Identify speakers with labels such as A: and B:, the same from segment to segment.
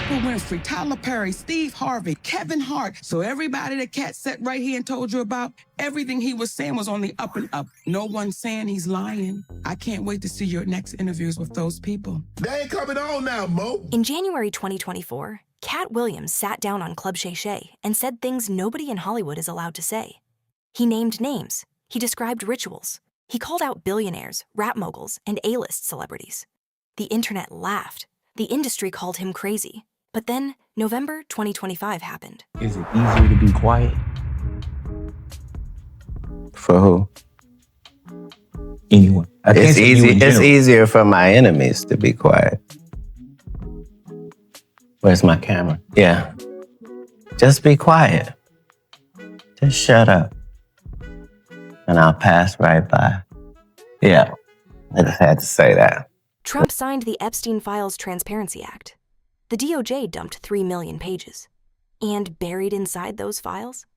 A: Oprah Winfrey, Tyler Perry, Steve Harvey, Kevin Hart. So everybody that Katt sat right here and told you about, everything he was saying was on the up and up. No one's saying he's lying. I can't wait to see your next interviews with those people.
B: They ain't coming on now, Mo.
C: In January 2024, Katt Williams sat down on Club Shay Shay and said things nobody in Hollywood is allowed to say. He named names. He described rituals. He called out billionaires, rap moguls, and A-list celebrities. The internet laughed. The industry called him crazy. But then, November 2025 happened.
D: Is it easier to be quiet?
E: For who?
D: Anyone.
E: It's easier for my enemies to be quiet. Where's my camera? Yeah. Just be quiet. Just shut up. And I'll pass right by. Yeah. I just had to say that.
C: Trump signed the Epstein Files Transparency Act. The DOJ dumped 3 million pages. And buried inside those files?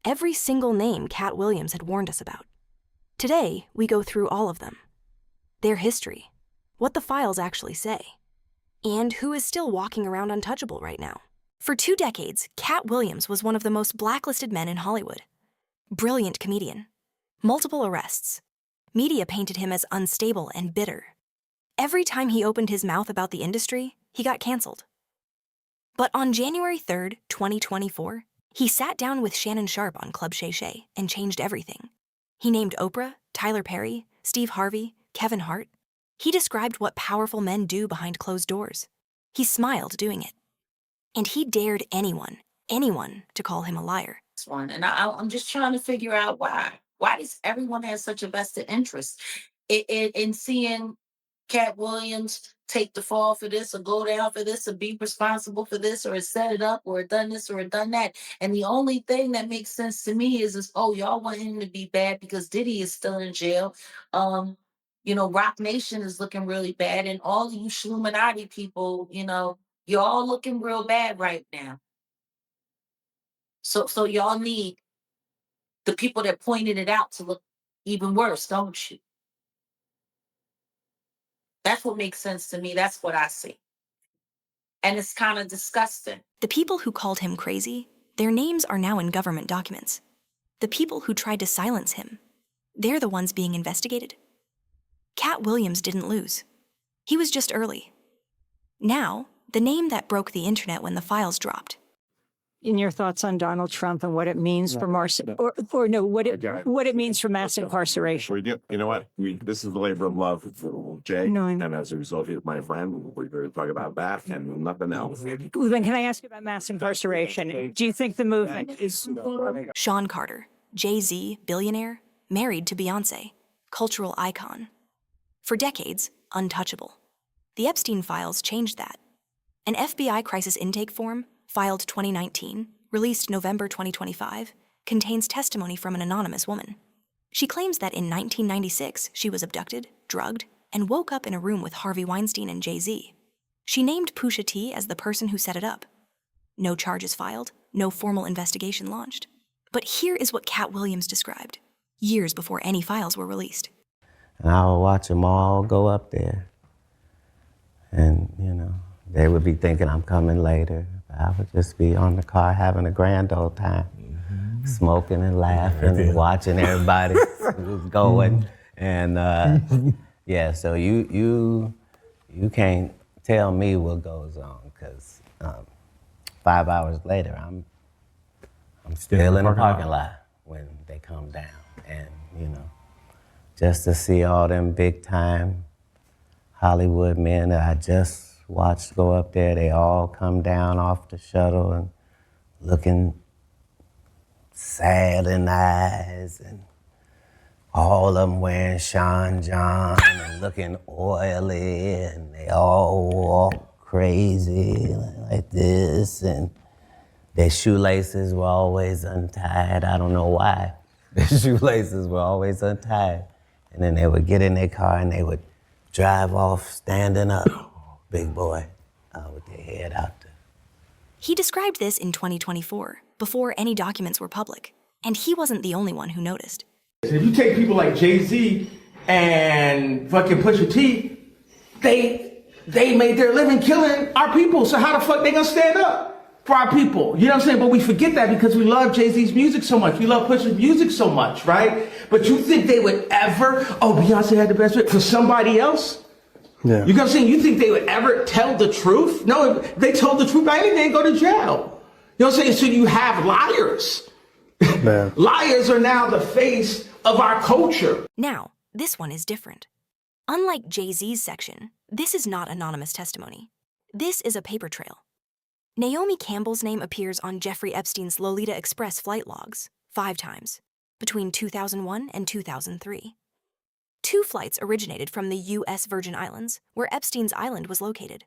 C: Every single name Katt Williams had warned us about. Today, we go through all of them. Their history, what the files actually say, and who is still walking around untouchable right now. For 2 decades, Katt Williams was one of the most blacklisted men in Hollywood. Brilliant comedian. Multiple arrests. Media painted him as unstable and bitter. Every time he opened his mouth about the industry, he got canceled. But on January 3rd, 2024, he sat down with Shannon Sharpe on Club Shay Shay and changed everything. He named Oprah, Tyler Perry, Steve Harvey, Kevin Hart. He described what powerful men do behind closed doors. He smiled doing it. And he dared anyone to call him a liar.
F: And I'm just trying to figure out why. Why does everyone have such a vested interest in seeing Katt Williams take the fall for this or go down for this or be responsible for this or set it up or done this or done that? And the only thing that makes sense to me is oh, y'all want him to be bad because Diddy is still in jail. Rock Nation is looking really bad. And all of you Shluminati people, you're all looking real bad right now. So y'all need the people that pointed it out to look even worse, don't you? That's what makes sense to me. That's what I see. And it's kind of disgusting.
C: The people who called him crazy, their names are now in government documents. The people who tried to silence him, they're the ones being investigated. Katt Williams didn't lose. He was just early. Now, the name that broke the internet when the files dropped.
G: In your thoughts on Donald Trump and what it means for what it means for mass incarceration.
B: You know what? This is the labor of love for Jay.
G: No, I know.
B: And as a result, he's my friend. We're going to talk about that and nothing else.
G: Then can I ask you about mass incarceration? Do you think the movement is...
C: Sean Carter, Jay-Z, billionaire, married to Beyonce, cultural icon. For decades, untouchable. The Epstein files changed that. An FBI crisis intake form, filed 2019, released November 2025, contains testimony from an anonymous woman. She claims that in 1996, she was abducted, drugged, and woke up in a room with Harvey Weinstein and Jay-Z. She named Pusha T as the person who set it up. No charges filed, no formal investigation launched. But here is what Katt Williams described, years before any files were released.
E: And I would watch them all go up there. And, they would be thinking I'm coming later. I would just be on the car having a grand old time, smoking and laughing and watching everybody who's going. And so you can't tell me what goes on because 5 hours later I'm still in the parking lot when they come down. And just to see all them big time Hollywood men that I just watched go up there, they all come down off the shuttle and looking sad in the eyes, and all of them wearing Sean John and looking oily, and they all walk crazy like this, and their shoelaces were always untied. I don't know why. Their shoelaces were always untied. And then they would get in their car and they would drive off standing up. Big boy, with their head out there.
C: He described this in 2024, before any documents were public, and he wasn't the only one who noticed.
D: If you take people like Jay-Z and fucking Pusha T, they
H: They made their living killing our people. So how the fuck they gonna stand up for our people? You know what I'm saying? But we forget that because we love Jay-Z's music so much. We love Push's music so much, right? But you think they would ever, oh, Beyonce had the best fit for somebody else?
I: Yeah.
H: You know what I'm saying? You think they would ever tell the truth? No, if they told the truth, they'd go to jail. You know what I'm saying? So you have liars.
I: Man.
H: Liars are now the face of our culture.
C: Now, this one is different. Unlike Jay-Z's section, this is not anonymous testimony. This is a paper trail. Naomi Campbell's name appears on Jeffrey Epstein's Lolita Express flight logs 5 times, between 2001 and 2003. 2 flights originated from the U.S. Virgin Islands, where Epstein's island was located.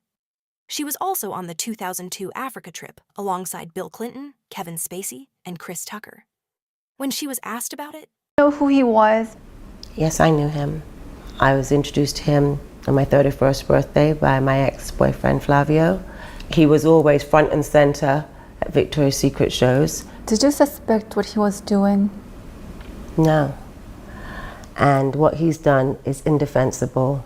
C: She was also on the 2002 Africa trip alongside Bill Clinton, Kevin Spacey, and Chris Tucker. When she was asked about it,
J: Know who he was?
K: Yes, I knew him. I was introduced to him on my 31st birthday by my ex-boyfriend Flavio. He was always front and center at Victoria's Secret shows.
J: Did you suspect what he was doing?
K: No. And what he's done is indefensible.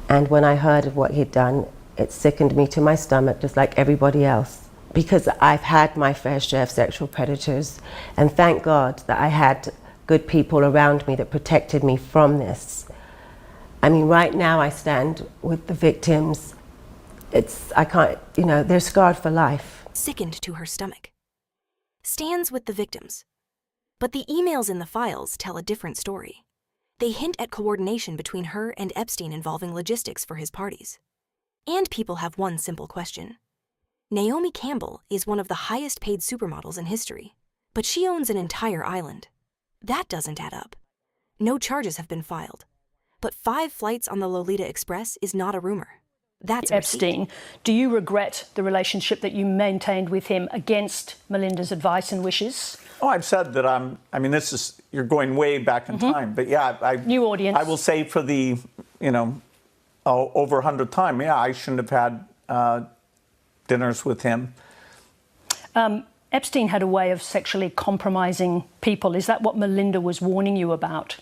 K: And when I heard of what he'd done, it sickened me to my stomach, just like everybody else. Because I've had my fair share of sexual predators, and thank God that I had good people around me that protected me from this. I mean, right now I stand with the victims. I can't, they're scarred for life.
C: sickened to her stomach. Stands with the victims. But the emails in the files tell a different story. They hint at coordination between her and Epstein involving logistics for his parties. And people have one simple question. Naomi Campbell is one of the highest paid supermodels in history, but she owns an entire island. That doesn't add up. No charges have been filed. But 5 flights on the Lolita Express is not a rumor. That's
G: Epstein. Do you regret the relationship that you maintained with him against Melinda's advice and wishes?
L: Oh, I've said that you're going way back in time. But yeah,
G: new audience.
L: I will say for the, over 100th time, I shouldn't have had dinners with him.
G: Epstein had a way of sexually compromising people. Is that what Melinda was warning you about?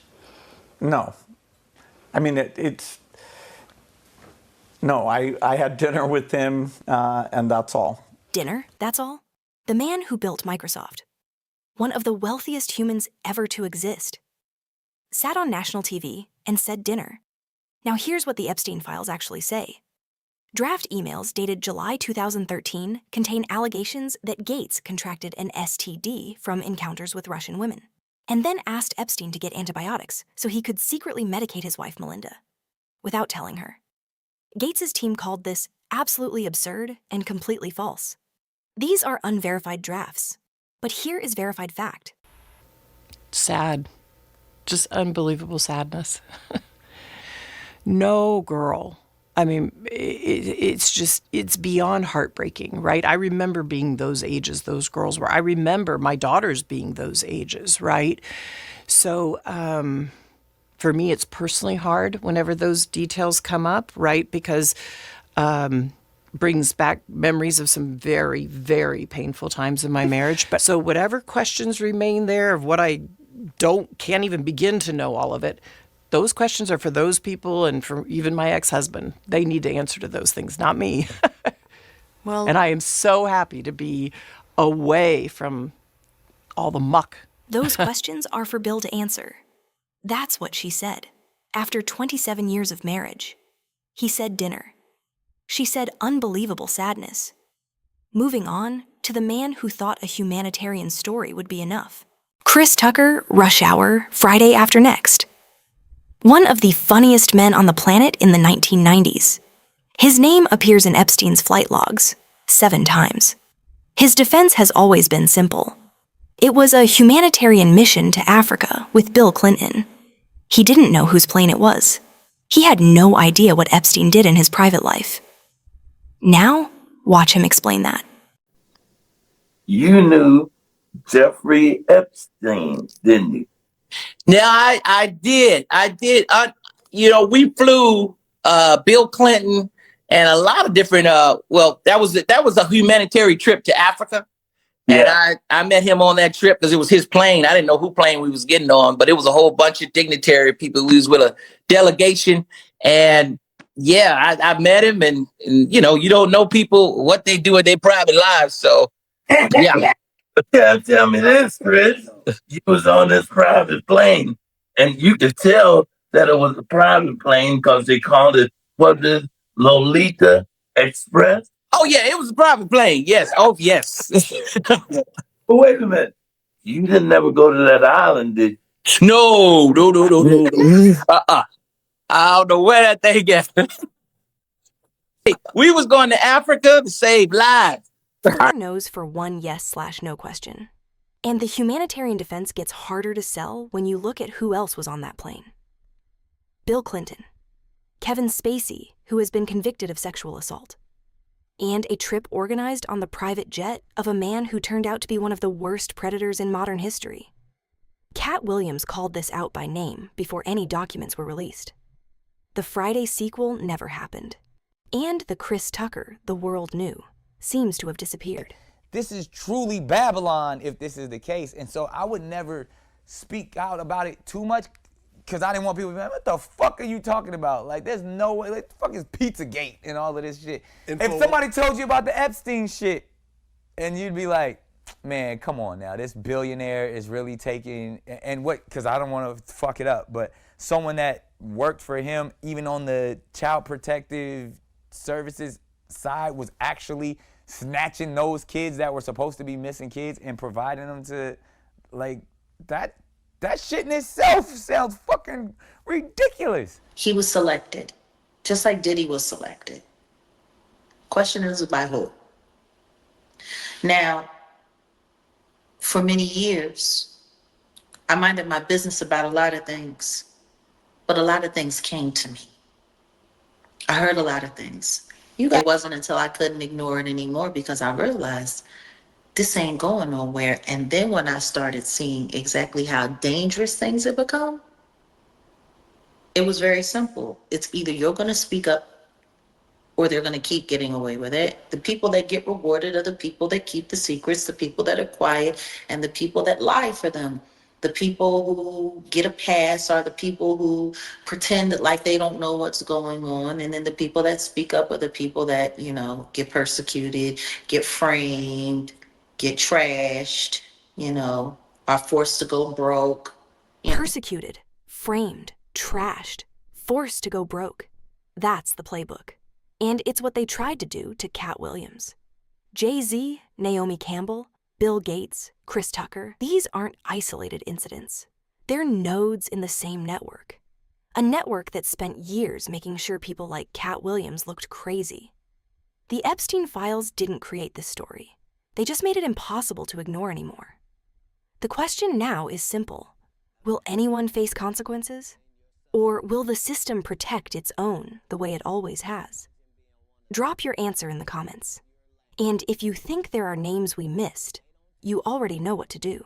L: No. I mean, No, I had dinner with him, and that's all.
C: Dinner, that's all? The man who built Microsoft. One of the wealthiest humans ever to exist. Sat on national TV and said dinner. Now here's what the Epstein files actually say. Draft emails dated July 2013 contain allegations that Gates contracted an STD from encounters with Russian women, and then asked Epstein to get antibiotics so he could secretly medicate his wife Melinda, without telling her. Gates's team called this absolutely absurd and completely false. These are unverified drafts, but here is verified fact.
M: Sad. Just unbelievable sadness. No girl. I mean, it's beyond heartbreaking, right? I remember being those ages, those girls were. I remember my daughters being those ages, right? So for me, it's personally hard whenever those details come up, right? Because brings back memories of some very, very painful times in my marriage. But so whatever questions remain there of what I can't even begin to know all of it, those questions are for those people and for even my ex-husband. They need to answer to those things, not me. Well, and I am so happy to be away from all the muck.
C: Those questions are for Bill to answer. That's what she said. After 27 years of marriage, he said dinner. She said unbelievable sadness. Moving on to the man who thought a humanitarian story would be enough. Chris Tucker, Rush Hour, Friday After Next. One of the funniest men on the planet in the 1990s. His name appears in Epstein's flight logs 7 times. His defense has always been simple. It was a humanitarian mission to Africa with Bill Clinton. He didn't know whose plane it was. He had no idea what Epstein did in his private life. Now, watch him explain that.
N: You knew Jeffrey Epstein, didn't you?
O: Yeah, I did. We flew Bill Clinton and a lot of different. That was a humanitarian trip to Africa,
N: Yeah.
O: and I met him on that trip because it was his plane. I didn't know who plane we was getting on, but it was a whole bunch of dignitary people. We was with a delegation, and Yeah, I met him, and you know, you don't know people what they do in their private lives. So yeah.
N: Yeah, tell me this, Chris. You was on this private plane, and you could tell that it was a private plane because they called it, what is Lolita Express?
O: Oh yeah, it was a private plane. Yes. Oh yes.
N: But wait a minute. You didn't never go to that island, did you?
O: No. I don't know where that thing is. We was going to Africa to save lives.
C: 4 no's for 1 yes/no question. And the humanitarian defense gets harder to sell when you look at who else was on that plane. Bill Clinton, Kevin Spacey, who has been convicted of sexual assault, and a trip organized on the private jet of a man who turned out to be one of the worst predators in modern history. Katt Williams called this out by name before any documents were released. The Friday sequel never happened. And the Chris Tucker the world knew seems to have disappeared.
I: This is truly Babylon if this is the case. And so I would never speak out about it too much because I didn't want people to be like, what the fuck are you talking about? Like, there's no way. Like, the fuck is Pizzagate and all of this shit? If somebody told you about the Epstein shit and you'd be like, man, come on now. This billionaire is really taking, and what, because I don't want to fuck it up, but someone that worked for him, even on the child protective services side, was actually snatching those kids that were supposed to be missing kids and providing them to, like, that shit in itself sounds fucking ridiculous.
F: He was selected, just like Diddy was selected. Question is by who? Now, for many years, I minded my business about a lot of things, but a lot of things came to me. I heard a lot of things. It wasn't until I couldn't ignore it anymore because I realized this ain't going nowhere. And then when I started seeing exactly how dangerous things have become, it was very simple. It's either you're going to speak up or they're going to keep getting away with it. The people that get rewarded are the people that keep the secrets, the people that are quiet, and the people that lie for them. The people who get a pass are the people who pretend that like they don't know what's going on. And then the people that speak up are the people that, you know, get persecuted, get framed, get trashed, you know, are forced to go broke.
C: Persecuted, framed, trashed, forced to go broke. That's the playbook. And it's what they tried to do to Katt Williams. Jay-Z, Naomi Campbell, Bill Gates, Chris Tucker, these aren't isolated incidents. They're nodes in the same network. A network that spent years making sure people like Katt Williams looked crazy. The Epstein files didn't create this story. They just made it impossible to ignore anymore. The question now is simple. Will anyone face consequences? Or will the system protect its own the way it always has? Drop your answer in the comments. And if you think there are names we missed, you already know what to do.